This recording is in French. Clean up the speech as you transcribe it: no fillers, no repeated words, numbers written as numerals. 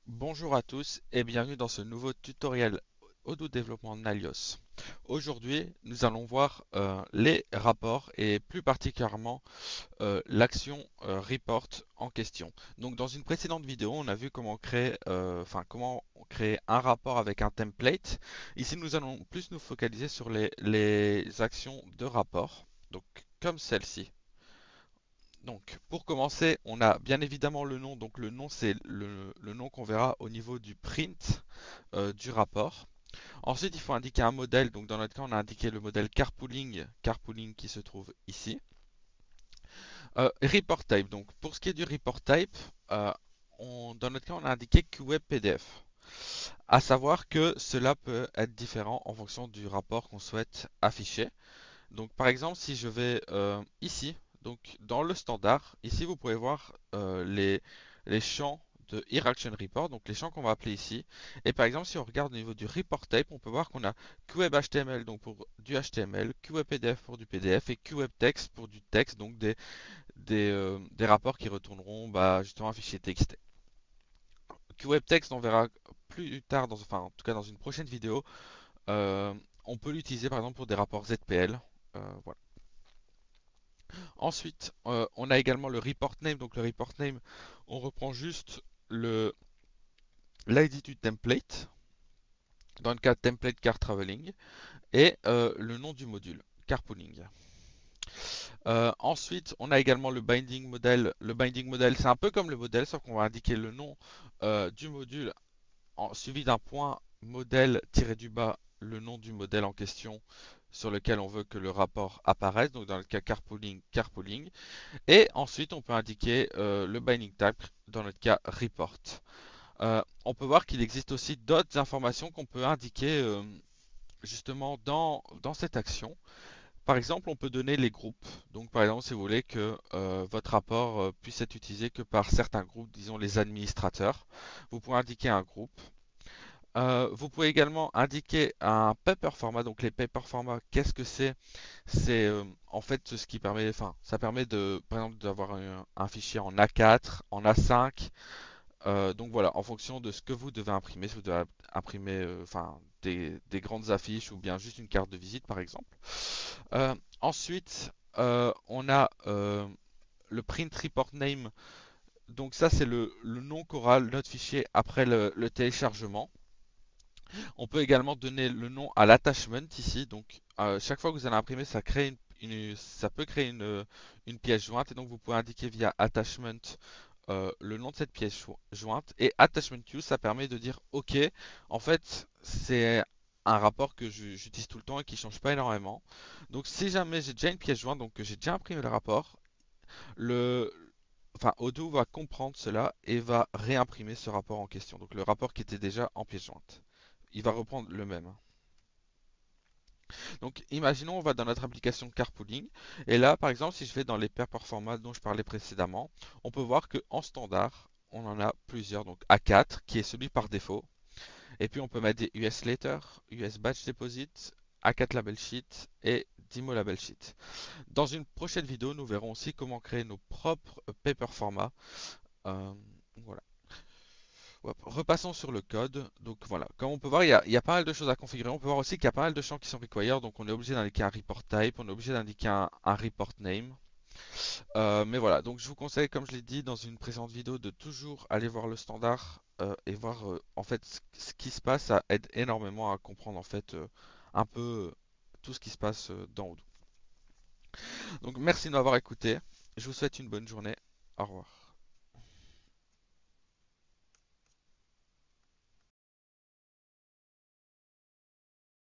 Bonjour à tous et bienvenue dans ce nouveau tutoriel Odoo Développement Nalios. Aujourd'hui, nous allons voir les rapports et plus particulièrement l'action report en question. Donc, dans une précédente vidéo, on a vu comment créer, comment créer un rapport avec un template. Ici, nous allons plus nous focaliser sur les actions de rapport, donc comme celle-ci. Donc, pour commencer, on a bien évidemment le nom. Donc, le nom, c'est le nom qu'on verra au niveau du print du rapport. Ensuite, il faut indiquer un modèle. Donc, dans notre cas, on a indiqué le modèle carpooling qui se trouve ici. Report type. Donc, pour ce qui est du report type, dans notre cas, on a indiqué QWeb PDF. À savoir que cela peut être différent en fonction du rapport qu'on souhaite afficher. Donc par exemple, si je vais ici, donc dans le standard, ici vous pouvez voir les champs de Here Action Report, donc les champs qu'on va appeler ici. Et par exemple, si on regarde au niveau du report type, on peut voir qu'on a QWeb HTML donc pour du HTML, QWeb PDF pour du PDF et QWeb Text pour du texte, donc des rapports qui retourneront justement un fichier TXT. QWeb Text, on verra plus tard, enfin en tout cas dans une prochaine vidéo, euh, on peut l'utiliser par exemple pour des rapports ZPL. Voilà. Ensuite, on a également le report name. Donc le report name, on reprend juste le l'ID du template, dans le cas template car traveling, et le nom du module, carpooling. Ensuite, on a également le binding model. Le binding model, c'est un peu comme le modèle, sauf qu'on va indiquer le nom du module suivi d'un point modèle tiré du bas le nom du modèle en question sur lequel on veut que le rapport apparaisse. Donc dans le cas carpooling. Et ensuite, on peut indiquer le binding type, dans notre cas report. On peut voir qu'il existe aussi d'autres informations qu'on peut indiquer justement dans cette action. Par exemple, on peut donner les groupes. Donc, par exemple, si vous voulez que votre rapport puisse être utilisé que par certains groupes, disons les administrateurs, vous pouvez indiquer un groupe. Vous pouvez également indiquer un paper format. Donc les paper formats, qu'est-ce que c'est? C'est en fait ce qui permet, enfin, ça permet de, par exemple, d'avoir un fichier en A4, en A5. Donc voilà, en fonction de ce que vous devez imprimer, si vous devez imprimer, des grandes affiches ou bien juste une carte de visite, par exemple. Ensuite, on a le print report name. Donc ça, c'est le nom qu'aura notre fichier après le téléchargement. On peut également donner le nom à l'attachment ici. Donc, chaque fois que vous allez imprimer, ça peut créer une pièce jointe. Et donc, vous pouvez indiquer via attachment le nom de cette pièce jointe. Et attachment use, ça permet de dire OK, en fait, c'est un rapport que j'utilise tout le temps et qui ne change pas énormément. Donc, si jamais j'ai déjà une pièce jointe, donc que j'ai déjà imprimé le rapport, le, Odoo va comprendre cela et va réimprimer ce rapport en question. Donc, le rapport qui était déjà en pièce jointe. Il va reprendre le même. Donc, imaginons, on va dans notre application carpooling. Et là, par exemple, si je vais dans les pair formats dont je parlais précédemment, on peut voir qu'en standard, on en a plusieurs. Donc, A4, qui est celui par défaut. Et puis, on peut mettre des US Letter, US Batch Deposit, A4 Label Sheet et Dimo Label Sheet. Dans une prochaine vidéo, nous verrons aussi comment créer nos propres paper formats. Euh, voilà. Hop, repassons sur le code. Donc voilà, comme on peut voir, il y a pas mal de choses à configurer. On peut voir aussi qu'il y a pas mal de champs qui sont required. Donc on est obligé d'indiquer un report type, on est obligé d'indiquer un report name. Mais voilà, donc je vous conseille, comme je l'ai dit dans une précédente vidéo, de toujours aller voir le standard et voir en fait ce qui se passe. Ça aide énormément à comprendre en fait un peu tout ce qui se passe dans Odoo. Donc merci de m'avoir écouté. Je vous souhaite une bonne journée. Au revoir.